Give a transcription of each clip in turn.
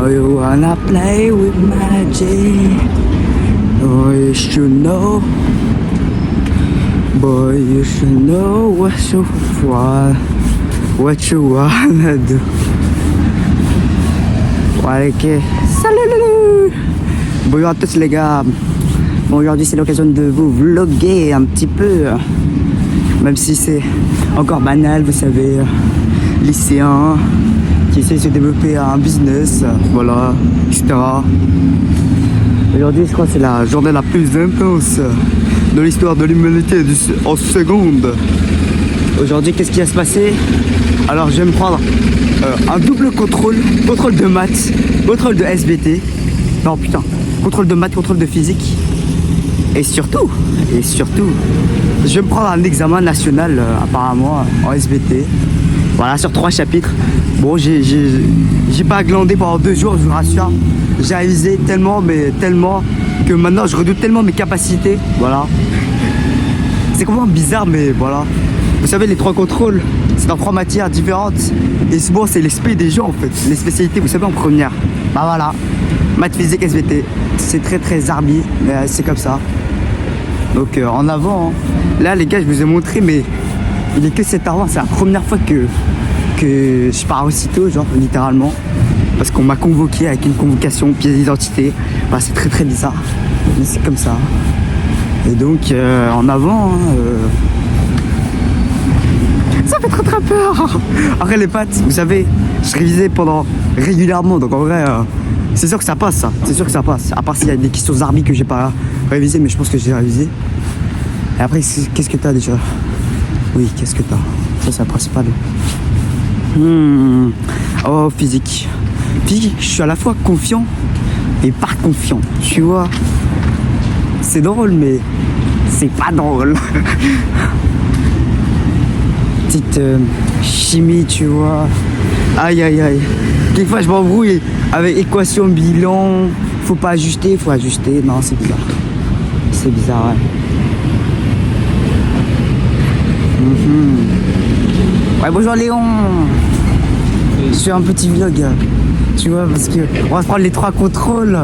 Oh, you wanna play with magic? Oh, you should know. Boy, you should know what you wanna do. Ouais, ok. Salut. Bonjour à tous les gars. Bon, aujourd'hui c'est l'occasion de vous vlogger un petit peu. Même si c'est encore banal, vous savez. Lycéen qui essaie de se développer un business, voilà, etc. Aujourd'hui, je crois que c'est la journée la plus intense de l'histoire de l'humanité en seconde. Aujourd'hui, qu'est-ce qui va se passer? Alors, je vais me prendre un double contrôle de maths, contrôle de SVT. Non, putain, contrôle de maths, contrôle de physique. Et surtout, je vais me prendre un examen national, apparemment, en SVT. Voilà, sur 3 chapitres. Bon, j'ai pas glandé pendant 2 jours, je vous rassure. J'ai révisé tellement que maintenant je redoute tellement mes capacités. Voilà. C'est complètement bizarre, mais voilà. Vous savez, les 3 contrôles, c'est dans 3 matières différentes. Et souvent, c'est les spé des gens en fait. Les spécialités, vous savez, en première. Bah voilà. Maths, physique, SVT. C'est très arbi, mais c'est comme ça. Donc en avant, hein. Là les gars, je vous ai montré, mais il est que 7h20, c'est la première fois que je pars aussitôt, genre littéralement. Parce qu'on m'a convoqué avec une convocation, pièce d'identité. Bah, c'est très bizarre, mais c'est comme ça. Et donc en avant, hein, ça fait très peur. Après les pattes, vous savez, je révisais régulièrement, donc en vrai, c'est sûr que ça passe, ça. C'est sûr que ça passe. À part s'il y a des questions zarbi que j'ai pas révisé, mais je pense que j'ai révisé. Et après, qu'est-ce que t'as déjà? Oui, qu'est-ce que t'as? Ça, c'est le principal. Oh, physique. Physique, je suis à la fois confiant et pas confiant. Tu vois, c'est drôle, mais c'est pas drôle. Petite chimie, tu vois. Aïe. Quelquefois, je m'embrouille avec équation, bilan. Faut pas ajuster, faut ajuster. Non, c'est bizarre. C'est bizarre, ouais. Ouais, bonjour Léon. Je fais un petit vlog, tu vois, parce que on va se prendre les 3 contrôles.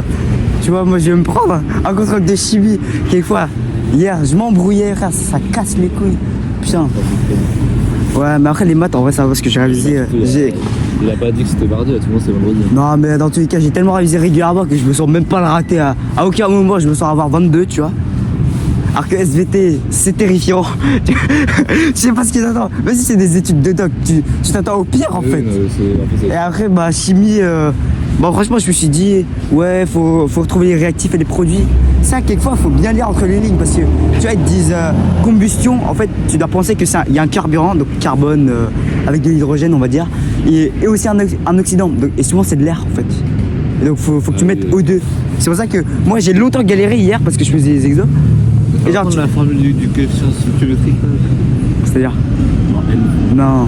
Tu vois, moi je vais me prendre un contrôle de chimie. Quelquefois, hier, je m'embrouillais, frère, ça casse les couilles. Putain. Ouais, mais après les maths, en vrai, ça va parce que j'ai révisé. Il a pas dit que c'était mardi, tout le monde c'est vendredi. Non, mais dans tous les cas, j'ai tellement révisé régulièrement que je me sens même pas le rater. À aucun moment, je me sens avoir 22, tu vois. Alors que SVT, c'est terrifiant. Je sais pas ce qu'ils attendent. Vas-y, c'est des études de doc. Tu t'attends au pire en fait. Et après, bah, chimie, bon, franchement, je me suis dit, ouais, faut retrouver les réactifs et les produits. Ça, quelquefois, faut bien lire entre les lignes parce que tu vois, ils te disent combustion. En fait, tu dois penser que il y a un carburant, donc carbone avec de l'hydrogène, on va dire, et aussi un oxydant. Donc, et souvent, c'est de l'air en fait. Et donc, faut que tu mettes O2. C'est pour ça que moi, j'ai longtemps galéré hier parce que je faisais des exos. Et genre, la formule du coefficient stoichiométrique. C'est-à-dire? Non.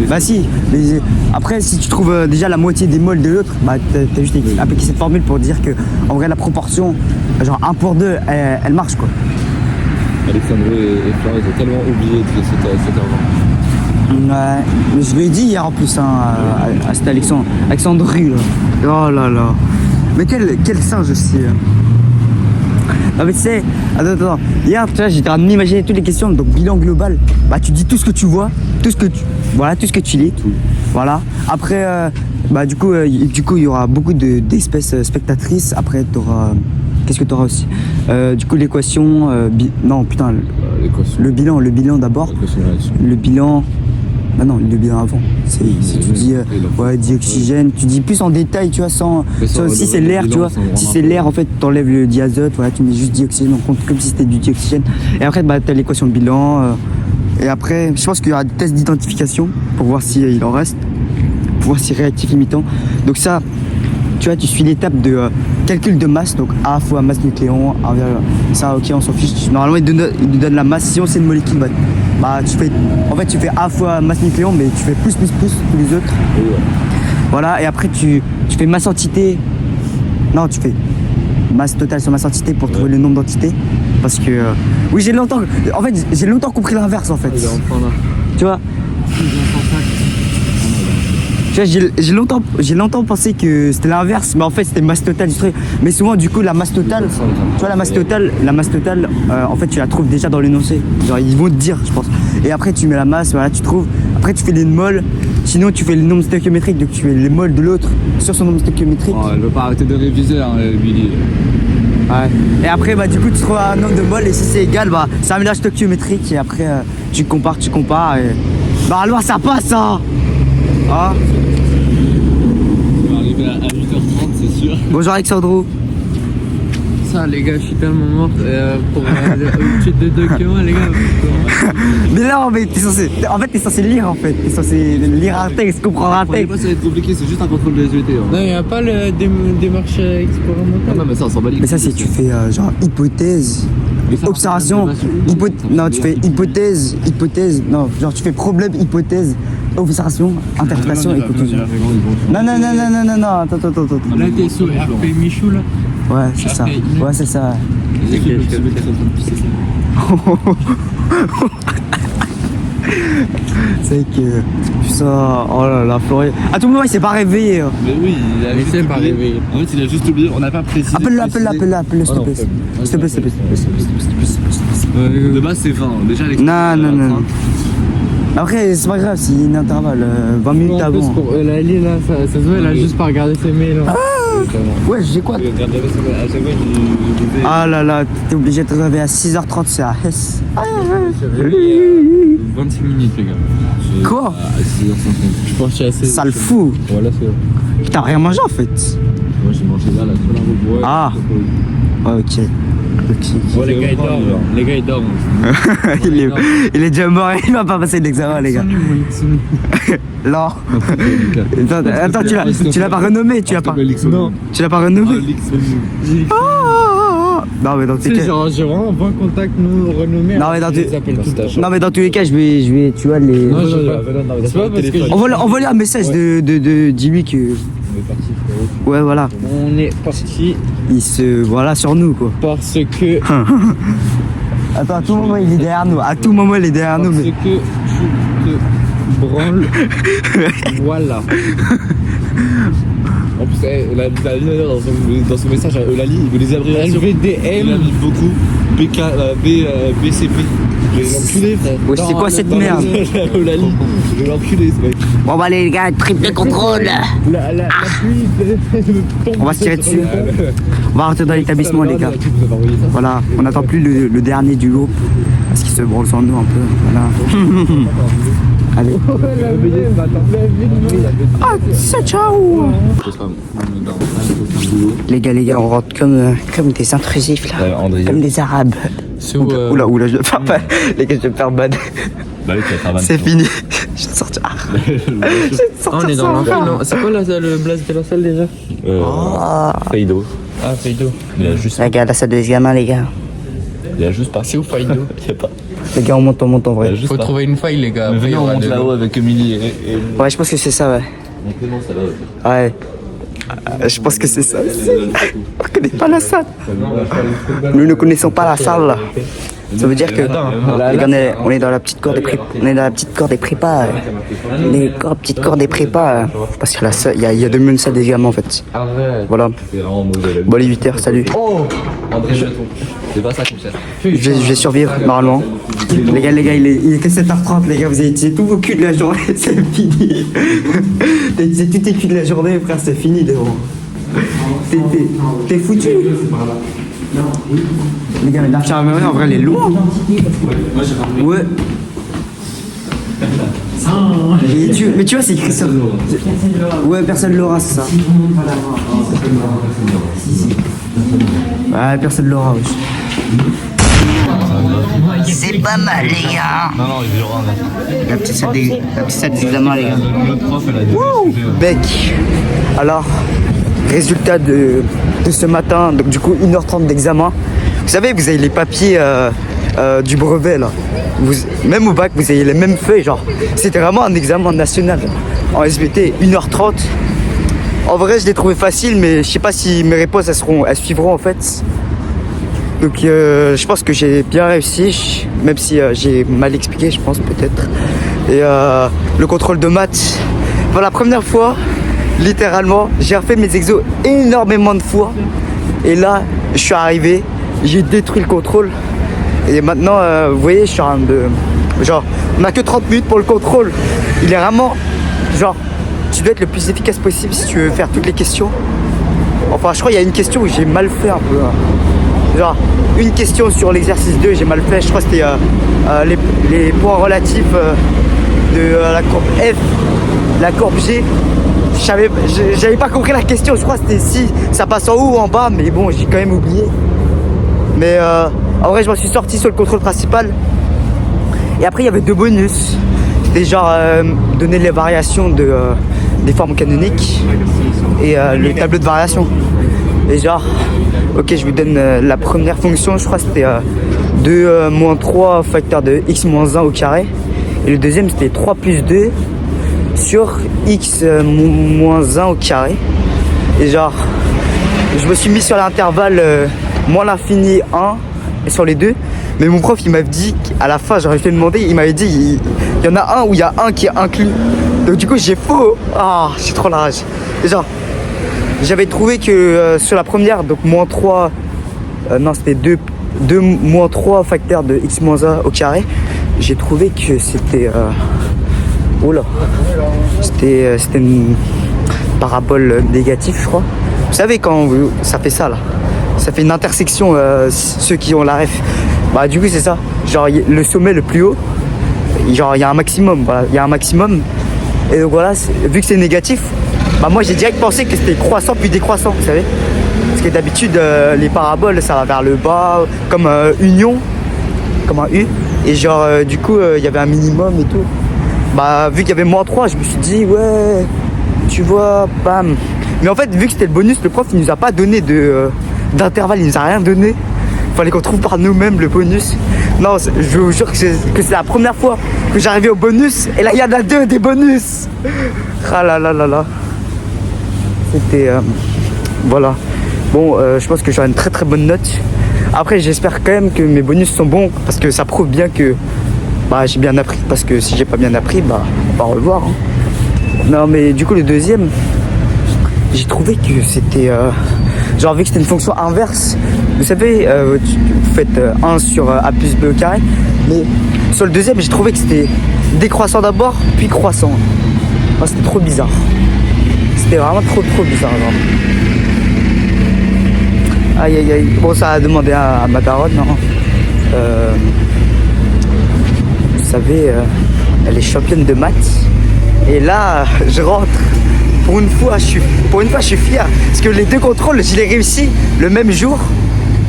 Bah si. Mais après, si tu trouves déjà la moitié des moles de l'autre, bah t'as juste appliqué cette formule pour dire que en vrai la proportion, genre 1 pour 2, elle marche quoi. Alexandre et Florent, ils ont tellement oublié de cet argent. Ouais. Mais je lui ai dit hier en plus, hein, à cet Alexandre Rue là. Oh là là. Mais quel singe aussi. Non mais tu sais, attends, hier tu vois, j'étais en train d'imaginer toutes les questions, donc bilan global, bah tu dis tout ce que tu vois, tout ce que tu lis, tout. Voilà. Après, bah du coup il y aura beaucoup d'espèces spectatrices. Après t'auras, qu'est-ce que t'auras aussi? Du coup l'équation, non putain, le bilan d'abord, le bilan. Bah non, le bilan avant. Si tu dis ouais, dioxygène, tu dis plus en détail, tu vois, sans si c'est l'air, tu vois. Si c'est l'air, en fait, t'enlèves le diazote, voilà, tu mets juste dioxygène, on compte comme si c'était du dioxygène. Et après, bah, t'as l'équation de bilan. Et après, je pense qu'il y aura des tests d'identification pour voir s'il en reste, pour voir si réactif limitant. Donc ça, tu vois, tu suis l'étape de calcul de masse, donc A fois masse nucléon, ça, ok, on s'en fiche. Normalement, il nous donne la masse. Si on sait une molécule, bah tu fais A fois masse nucléon, mais tu fais plus tous les autres. Ouais. Voilà, et après tu fais masse entité. Non, tu fais masse totale sur masse entité pour trouver le nombre d'entités. Parce que oui, j'ai longtemps compris l'inverse en fait. Tu vois. Tu vois, j'ai longtemps pensé que c'était l'inverse, mais en fait c'était masse totale du truc. Mais souvent du coup la masse totale, tu vois la masse totale, en fait tu la trouves déjà dans l'énoncé. Genre ils vont te dire, je pense. Et après tu mets la masse, voilà tu trouves. Après tu fais les molles. Sinon tu fais le nombre stöchiométrique, donc tu fais les molles de l'autre sur son nombre stöchiométrique. Oh, elle veut pas arrêter de réviser, hein, Billy. Ouais. Et après bah du coup tu trouves un nombre de molles et si c'est égal bah c'est un mélange stöchiométrique et après tu compares et bah alors ça passe hein. Ah. On va arriver à 8h30, c'est sûr. Bonjour Alexandro. Ça les gars, je suis tellement mort pour l'étude de documents les gars. Mais non mais t'es censé lire en fait. T'es censé lire un texte, comprendre un Croyez texte. pas, ça va être compliqué, c'est juste un contrôle de SVT. Non, il n'y a pas le démarche expérimentale. Non, mais ça, on s'en bat les Mais ça c'est tu fais genre hypothèse, Mais ça, observation, non tu fais hypothèse, non genre tu fais problème, hypothèse, observation, interprétation et conclusion. Non, attends. Là t'es sous RP Michou là. Ouais c'est ça, ouais c'est ça. C'est que putain, oh là là, Florian. À tout moment il s'est pas réveillé. Mais oui, il a Mais juste c'est pas oublié. réveillé. En fait, il a juste oublié, on n'a pas précisé. Appelle-le, s'il te plaît. S'il te plaît. De base, c'est 20. Déjà, Non. Après, c'est pas grave, c'est une intervalle, 20 minutes En plus avant. pour Eulalie là, ça se voit, elle a juste pas regardé ses mails. Hein. Ouais, j'ai quoi? À chaque fois, je disais. Ah là là, t'es obligé de te réveiller à 6h30, c'est à Hesse. 26 minutes, les gars. Quoi? À 6h50. Je pense que je suis assez. Ça le fout. Voilà, c'est. T'as rien mangé en fait. Moi, j'ai mangé là, sur la route. Ouais, Ah. Ok. Ouais, les gars ils dorment. Les gars ils dorment. il est déjà mort, il va pas passer l'examen, les gars. Non. Attends, tu l'as pas renommé, tu l'as pas. Non. Tu l'as pas renommé. Non mais dans tous les cas. Genre, j'ai vraiment un bon contact, nous renommés. Non mais dans tous les appelle tout le temps. Non mais dans tous les cas, je vais, tu vois les. Non, je sais pas. C'est pas parce que Envoie-lui un message de dis-lui que. Ouais voilà. on est parti Il se voilà sur nous quoi. parce que. Attends, à tout moment il est derrière nous. À tout moment il est derrière nous. Parce Mais... que tu te branles. Voilà. En plus, la ligne dans son message à Eulalie, il veut les abréviations. Il a LVDM. mis beaucoup. BCP. Je vais l'enculer, frère. Ouais, c'est quoi cette merde? Eulalie, je vais l'enculer, ce mec. Bon bah les gars, triple contrôle. La pluie tombe. On va se tirer dessus. On va rentrer dans l'établissement les gars. Vous avez envoyé ça? Voilà, on n'attend plus le dernier du groupe parce qu'il se branle sur nous un peu. Voilà. Allez. Ah, ciao. Les gars, on rentre comme des intrusifs là. André. Comme des arabes. C'est où Oula, je vais faire pas. Les gars, je vais me faire bad. Bah oui, tu vas faire 20. C'est fini. Je vais te sortir. Je vais te Ah, sortir on est dans ça. l'enfer, non? C'est quoi le blast de la salle déjà? Faido. Ah, Faido. Il a juste. Les gars, là, ça des gamins, les gars. Il a juste pas. C'est où Faido? Il y a pas. Les gars, on monte en vrai. Faut trouver une faille, les gars. Mais Après, il y venez, on aura monte de là-haut l'eau. avec Emily et. Ouais, je pense que c'est ça, ouais. Montez-moi ça là. Ouais. Je pense que c'est ça. On connaît pas la salle. Nous ne connaissons pas la salle là. Ça veut dire que les gars, on est dans la petite cour des prépas. On est dans la petite cour des prépas. Les petites cours des prépas. Parce que il y a deux une salle des gamins en fait. Arrête. Voilà. C'est vraiment mauvais. Bon les 8h, salut. André Chaton. C'est pas ça qu'on cherche. Je vais survivre normalement. Les gars, il est que 7h30 les gars, vous avez utilisé tous vos culs de la journée, c'est fini. T'as utilisé tous tes culs de la journée frère, c'est fini devant. T'es foutu. Les gars, mais l'infirmerie en vrai elle est lourde. Ouais. Mais tu vois, c'est écrit ça. Ouais, personne l'aura, c'est ça. Ouais, personne l'aura, wesh. C'est pas mal, les gars. Non, il y aura un. La petite salle d'examen, les gars. Notre prof, elle a dit. Bec. Alors, résultat de ce matin, donc du coup 1h30 d'examen. Vous savez, vous avez les papiers du brevet là. Même au bac, vous avez les mêmes feuilles, genre. C'était vraiment un examen national. En SVT, 1h30. En vrai, je l'ai trouvé facile, mais je sais pas si mes réponses elles suivront en fait. Donc je pense que j'ai bien réussi, même si j'ai mal expliqué, je pense peut-être. Et le contrôle de maths, pour la première fois, littéralement, j'ai refait mes exos énormément de fois. Et là, je suis arrivé, j'ai détruit le contrôle. Et maintenant, vous voyez, je suis en train de... Genre, on n'a que 30 minutes pour le contrôle. Il est vraiment... Genre, tu dois être le plus efficace possible si tu veux faire toutes les questions. Enfin, je crois qu'il y a une question où j'ai mal fait un peu. Genre, une question sur l'exercice 2, j'ai mal fait. Je crois que c'était les points relatifs de la courbe F, la courbe G. J'avais pas compris la question. Je crois que c'était si ça passe en haut ou en bas. Mais bon, j'ai quand même oublié. Mais en vrai, je m'en suis sorti sur le contrôle principal. Et après, il y avait 2 bonus. C'était genre donner les variations des formes canoniques et le tableau de variation. Et genre, ok, je vous donne la première fonction, je crois que c'était 2 moins 3 facteur de x moins 1 au carré. Et le deuxième, c'était 3 plus 2 sur x moins 1 au carré. Et genre, je me suis mis sur l'intervalle moins l'infini 1 et sur les deux. Mais mon prof, il m'avait dit qu'à la fin, j'aurais fait demander, il m'avait dit, il y en a un où il y a un qui est inclus. Donc du coup, j'ai faux. Ah, j'ai trop la rage. Et genre, j'avais trouvé que sur la première, donc moins 3, non, c'était 2 moins 3 facteur de x moins 1 au carré. J'ai trouvé que c'était... oula. C'était une parabole négative, je crois. Vous savez quand ça fait ça, là. Ça fait une intersection, ceux qui ont la ref. Bah du coup c'est ça, genre le sommet le plus haut, genre il y a un maximum, voilà, il y a un maximum. Et donc voilà, vu que c'est négatif, bah moi j'ai direct pensé que c'était croissant puis décroissant, vous savez. Parce que d'habitude les paraboles ça va vers le bas, comme union, comme un U. Et genre du coup il y avait un minimum et tout. Bah vu qu'il y avait moins 3, je me suis dit ouais, tu vois, bam. Mais en fait vu que c'était le bonus, le prof il nous a pas donné d'intervalle, il nous a rien donné. Fallait qu'on trouve par nous-mêmes le bonus. Non, je vous jure que c'est la première fois que j'arrivais au bonus. Et là, il y en a 2 des bonus. Ah là là là là. C'était... voilà. Bon, je pense que j'aurai une très très bonne note. Après, j'espère quand même que mes bonus sont bons. Parce que ça prouve bien que bah, j'ai bien appris. Parce que si j'ai pas bien appris, bah, on va revoir. Hein. Non, mais du coup, le deuxième, j'ai trouvé que c'était... genre vu que c'était une fonction inverse, vous savez, vous faites 1 sur a plus b au carré, mais sur le deuxième, j'ai trouvé que c'était décroissant d'abord, puis croissant. Oh, c'était trop bizarre. C'était vraiment trop bizarre. Genre. Aïe aïe aïe. Bon, ça a demandé à ma daronne, non vous savez, elle est championne de maths. Et là, je rentre. Pour une fois, je suis fier. Parce que les 2 contrôles, je les réussi le même jour.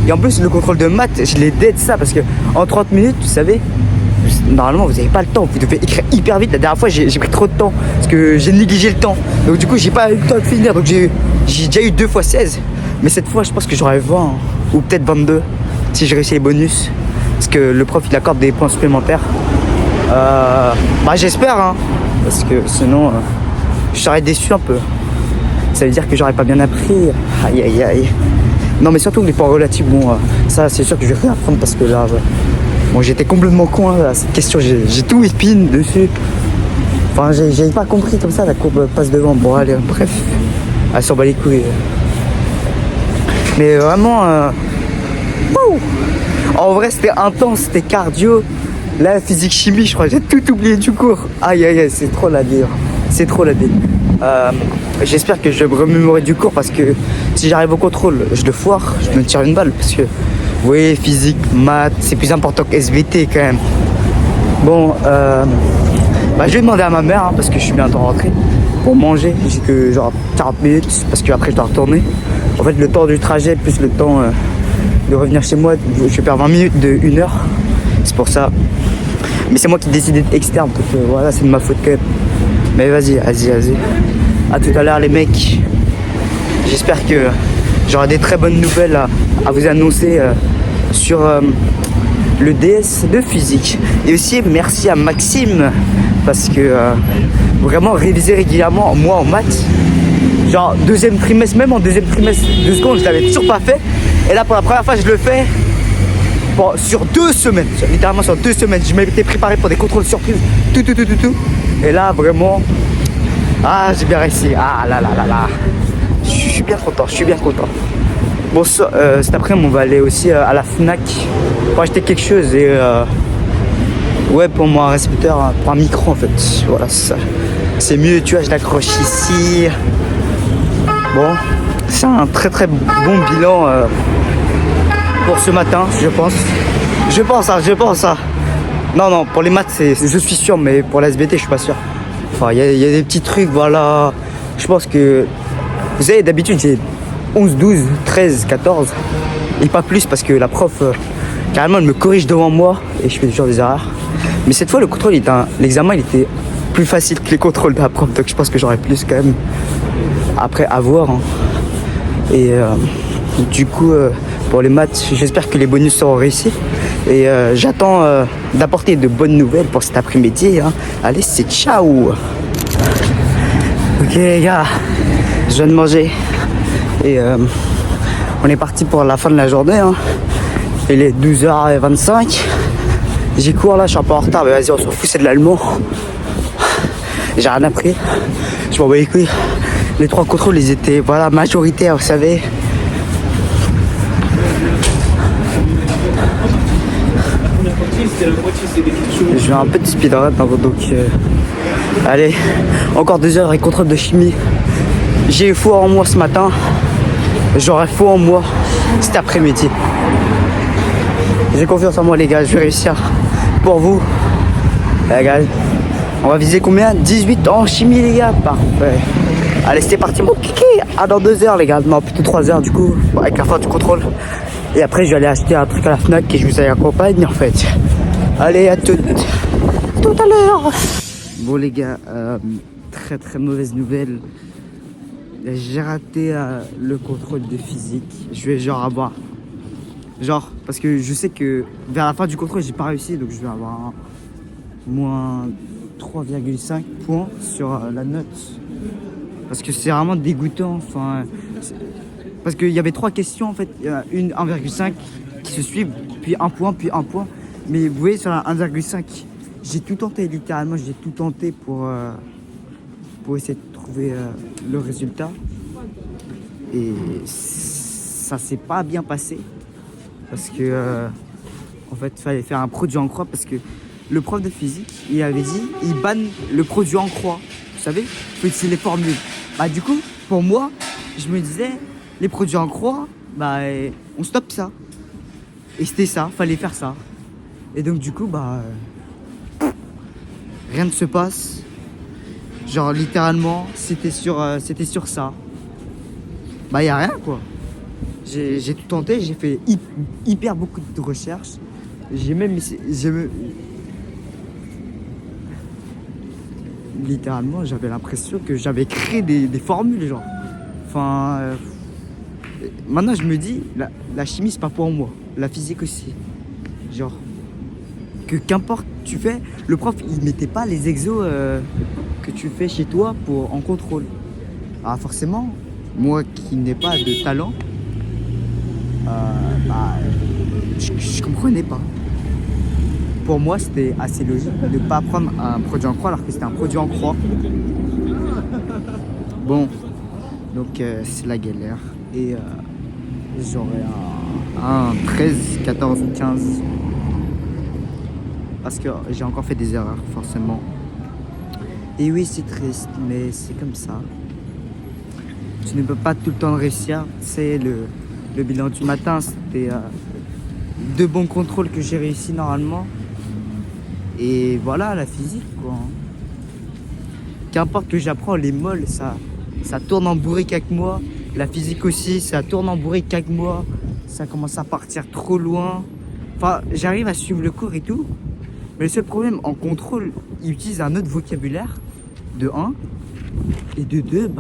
Et en plus, le contrôle de maths, je l'ai dead ça. Parce que en 30 minutes, vous savez, normalement, vous n'avez pas le temps. Vous devez écrire hyper vite. La dernière fois, j'ai pris trop de temps. Parce que j'ai négligé le temps. Donc du coup, j'ai pas eu le temps de finir. Donc j'ai déjà eu 2 fois 16. Mais cette fois, je pense que j'aurai 20 ou peut-être 22 si je réussis les bonus. Parce que le prof, il accorde des points supplémentaires. Bah j'espère, hein. Parce que sinon... je serais déçu un peu. Ça veut dire que j'aurais pas bien appris. Aïe aïe aïe. Non mais surtout les points relatifs, bon ça c'est sûr que je vais rien apprendre parce que là bon j'étais complètement con hein, à cette question, j'ai tout épine dessus. Enfin j'ai pas compris comme ça, la courbe passe devant. Bon allez, bref. Elle s'en bat les couilles. Mais vraiment en vrai c'était intense, c'était cardio. Là physique chimie je crois, j'ai tout oublié du cours. Aïe aïe aïe, c'est trop la dure. C'est trop la dé. J'espère que je vais me remémorer du cours parce que si j'arrive au contrôle, je le foire, je me tire une balle. Parce que, oui, physique, maths, c'est plus important que SVT quand même. Bon, bah, je vais demander à ma mère hein, parce que je suis bientôt rentré pour manger. J'ai que genre 40 minutes parce qu'après je dois retourner. En fait, le temps du trajet plus le temps de revenir chez moi, je vais perdre 20 minutes de 1 heure. C'est pour ça. Mais c'est moi qui décide d'être externe, donc voilà, c'est de ma faute quand même. Mais vas-y. À tout à l'heure les mecs. J'espère que j'aurai des très bonnes nouvelles à vous annoncer sur le DS de physique. Et aussi merci à Maxime parce que vraiment réviser régulièrement moi en maths. Genre deuxième trimestre, même en deuxième trimestre de seconde, je l'avais toujours pas fait. Et là pour la première fois je le fais. Bon, sur 2 semaines, littéralement sur 2 semaines, je m'étais préparé pour des contrôles surprises, tout. Et là, vraiment, Ah, j'ai bien réussi. Ah là là là là. Je suis bien content, je suis bien content. Bon, cet après-midi, on va aller aussi à la Fnac pour acheter quelque chose et ouais, pour moi, un récepteur, pour un micro en fait. Voilà, c'est ça. C'est mieux, tu vois, je l'accroche ici. Bon, c'est un très très bon bilan pour ce matin, je pense. Je pense. Non, pour les maths, je suis sûr, mais pour la SBT, je suis pas sûr. Enfin, il y a des petits trucs, voilà. Je pense que, vous savez, d'habitude, j'ai 11, 12, 13, 14, et pas plus, parce que la prof, carrément, elle me corrige devant moi, et je fais toujours des erreurs. Mais cette fois, l'examen, il était plus facile que les contrôles de la prof, donc je pense que j'aurais plus quand même. Après, à voir. Hein. Et du coup, pour les maths, j'espère que les bonus seront réussis. Et j'attends d'apporter de bonnes nouvelles pour cet après-midi. Hein. Allez, c'est ciao. Ok les gars, je viens de manger. Et on est parti pour la fin de la journée. Hein. Il est 12h25. J'y cours là, je suis un peu en retard. Mais vas-y, on s'en fout, c'est de l'allemand. J'ai rien appris. Je m'en bats les couilles. Les 3 contrôles, ils étaient voilà, majoritaires, vous savez. Je vais un peu de speedrun, donc allez, encore 2 heures et contrôle de chimie. J'ai eu foi en moi ce matin, j'aurai foi en moi cet après-midi. J'ai confiance en moi les gars, je vais réussir pour vous. Les gars, on va viser combien? 18 en chimie les gars, parfait. Allez, c'est parti mon kiki. Ah, dans 2 heures les gars, non plutôt 3 heures du coup, avec la fin du contrôle. Et après je vais aller acheter un truc à la Fnac et je vous accompagne en fait. Allez, à tout à l'heure. Bon les gars, très très mauvaise nouvelle. J'ai raté le contrôle de physique. Je vais avoir parce que je sais que vers la fin du contrôle j'ai pas réussi, donc je vais avoir un moins 3,5 points sur la note. Parce que c'est vraiment dégoûtant. Enfin, parce qu'il y avait 3 questions en fait, il y a une 1,5 qui se suivent, puis 1 point, puis 1 point. Mais vous voyez sur la 1,5, j'ai tout tenté littéralement, j'ai tout tenté pour essayer de trouver le résultat. Et ça s'est pas bien passé. Parce que en fait, il fallait faire un produit en croix parce que le prof de physique, il avait dit, il banne le produit en croix. Vous savez, il faut utiliser les formules. Bah du coup, pour moi, je me disais, les produits en croix, bah on stoppe ça. Et c'était ça, fallait faire ça. Et donc du coup, bah rien ne se passe. Genre littéralement, c'était sur ça. Bah y a rien quoi. J'ai tout tenté, j'ai fait hyper beaucoup de recherches. Littéralement, j'avais l'impression que j'avais créé des formules, genre. Enfin, maintenant je me dis, la chimie c'est pas pour moi, la physique aussi. Genre, que qu'importe tu fais, le prof il mettait pas les exos que tu fais chez toi en contrôle. Alors forcément, moi qui n'ai pas de talent, je comprenais pas. Pour moi, c'était assez logique de ne pas prendre un produit en croix alors que c'était un produit en croix. Bon, donc c'est la galère. Et j'aurai un 13, 14 ou 15. Parce que j'ai encore fait des erreurs, forcément. Et oui, c'est triste, mais c'est comme ça. Tu ne peux pas tout le temps réussir. C'est le bilan du matin, c'était 2 bons contrôles que j'ai réussi normalement. Et voilà, la physique, quoi. Qu'importe que j'apprends, les molles, ça tourne en bourrique avec moi. La physique aussi, ça tourne en bourrique avec moi. Ça commence à partir trop loin. Enfin, j'arrive à suivre le cours et tout. Mais le seul problème, en contrôle, ils utilisent un autre vocabulaire, de 1. Et de 2,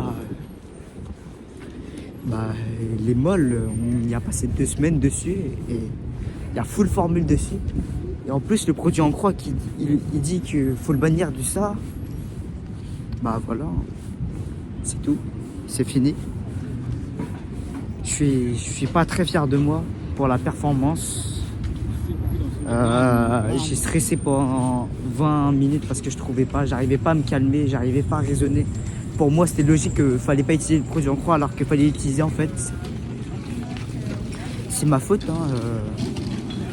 les molles, on y a passé 2 semaines dessus. Et il y a full formule dessus. Et en plus, le produit en croix, il dit qu'il faut le bannir du ça. Bah voilà, c'est tout, c'est fini. Je suis pas très fier de moi pour la performance. J'ai stressé pendant 20 minutes parce que j'arrivais pas à me calmer, j'arrivais pas à raisonner. pour moi c'était logique qu'il fallait pas utiliser le produit en croix alors qu'il fallait l'utiliser en fait. C'est ma faute. Hein.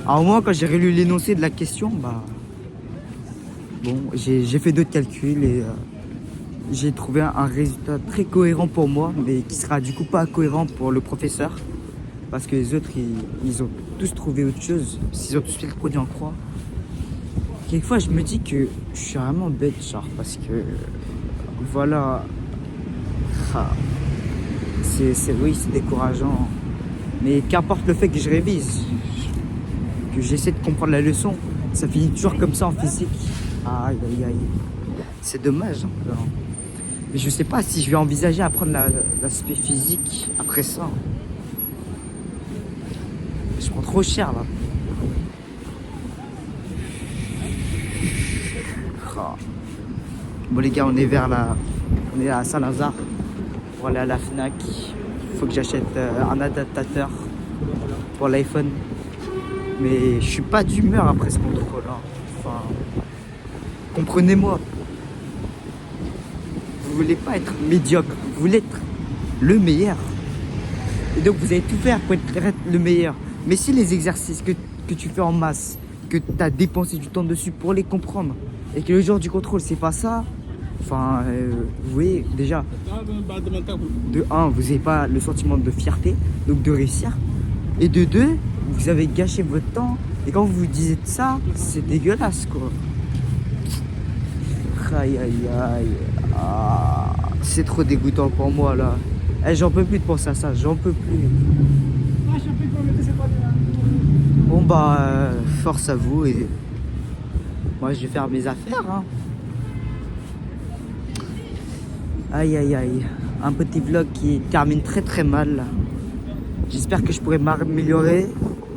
Alors moi quand j'ai relu l'énoncé de la question, bah bon j'ai fait d'autres calculs et j'ai trouvé un résultat très cohérent pour moi, mais qui sera du coup pas cohérent pour le professeur. Parce que les autres, ils ont tous trouvé autre chose. Ils ont tous fait le produit en croix. Quelquefois, je me dis que je suis vraiment bête, genre, parce que... Voilà. Ah, oui, c'est décourageant. Mais qu'importe le fait que je révise, que j'essaie de comprendre la leçon, ça finit toujours comme ça en physique. Aïe, aïe, aïe. C'est dommage, un peu. Hein. Mais je sais pas si je vais envisager apprendre l'aspect physique après ça. Je prends trop cher là. Oh. Bon les gars, on est à Saint-Lazare pour aller à la Fnac. Faut que j'achète un adaptateur pour l'iPhone. Mais je suis pas d'humeur après ce contrôle. Hein. Enfin, comprenez-moi. Vous voulez pas être médiocre, vous voulez être le meilleur. Et donc vous allez tout faire pour être le meilleur. Mais si les exercices que tu fais en masse, que tu as dépensé du temps dessus pour les comprendre, et que le jour du contrôle c'est pas ça, enfin, vous voyez déjà, de 1, vous n'avez pas le sentiment de fierté, donc de réussir. Et de 2, vous avez gâché votre temps. Et quand vous vous disiez ça, c'est dégueulasse quoi. Aïe aïe aïe. Ah, c'est trop dégoûtant pour moi là. Eh, j'en peux plus de penser à ça, j'en peux plus. Bon bah, force à vous et moi je vais faire mes affaires. Hein. Aïe aïe aïe, un petit vlog qui termine très très mal. J'espère que je pourrai m'améliorer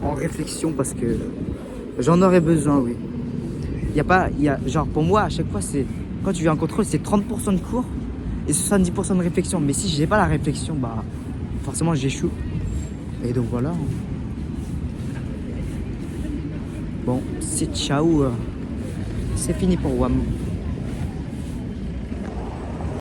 en réflexion parce que j'en aurais besoin, oui. Genre pour moi à chaque fois c'est quand tu viens en contrôle c'est 30% de cours et 70% de réflexion. Mais si j'ai pas la réflexion, bah forcément j'échoue. Et donc voilà. Bon, c'est ciao. C'est fini pour WAM.